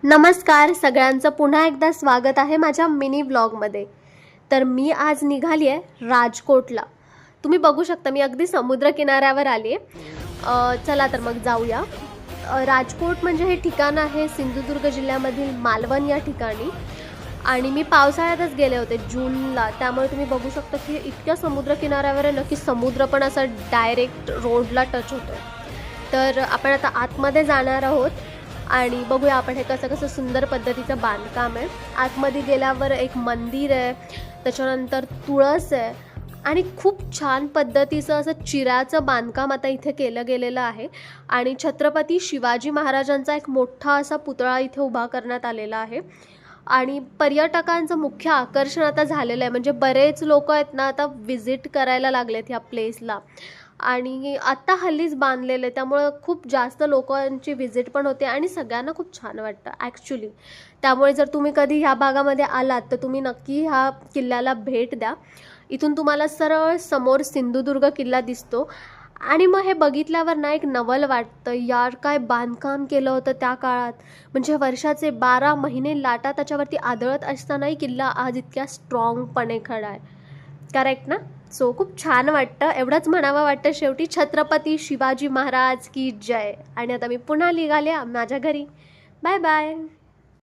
नमस्कार सगळ्यांचं पुन्हा एकदा स्वागत आहे माझ्या मिनी व्लॉगमध्ये. तर मी आज निघाली आहे राजकोटला. तुम्ही बघू शकता मी अगदी समुद्रकिनाऱ्यावर आली आहे. चला तर मग जाऊया. राजकोट म्हणजे हे ठिकाण आहे सिंधुदुर्ग जिल्ह्यामधील मालवण या ठिकाणी. आणि मी पावसाळ्यातच गेले होते जूनला, त्यामुळे तुम्ही बघू शकता की इतक्या समुद्रकिनाऱ्यावर आहे ना की समुद्र पण असा डायरेक्ट रोडला टच होतो. तर आपण आता आतमध्ये जाणार आहोत आणि बघूया आपण हे कसं कसं सुंदर पद्धतीचं बांधकाम आहे. आतमध्ये गेल्यावर एक मंदिर आहे, त्याच्यानंतर तुळस आहे आणि खूप छान पद्धतीचं असं चिऱ्याचं बांधकाम आता इथे केलं गेलेलं आहे. आणि छत्रपती शिवाजी महाराजांचा एक मोठा असा पुतळा इथे उभा करण्यात आलेला आहे. आणि पर्यटकांचं मुख्य आकर्षण आता झालेलं आहे, म्हणजे बरेच लोक आहेत ना आता व्हिजिट करायला लागलेत ह्या प्लेसला. आणि आत्ता हल्लीच बांधलेलं आहे, त्यामुळं खूप जास्त लोकांची व्हिजिट पण होते आणि सगळ्यांना खूप छान वाटतं ॲक्च्युली. त्यामुळे जर तुम्ही कधी ह्या भागामध्ये आलात तर तुम्ही नक्की ह्या किल्ल्याला भेट द्या. इथून तुम्हाला सरळ समोर सिंधुदुर्ग किल्ला दिसतो. आणि मग हे बघितल्यावर ना एक नवल वाटतं, यार काय बांधकाम केलं होतं त्या काळात. म्हणजे वर्षाचे 12 महिने लाटा त्याच्यावरती आदळत असतानाही किल्ला आज इतक्या स्ट्रॉंगपणे खडा आहे. करेक्ट ना? सो खूप छान वाटतं. एवढंच म्हणावं वाटतं शेवटी, छत्रपती शिवाजी महाराज की जय. आणि आता मी पुन्हा निघाले माझ्या घरी. Bye bye.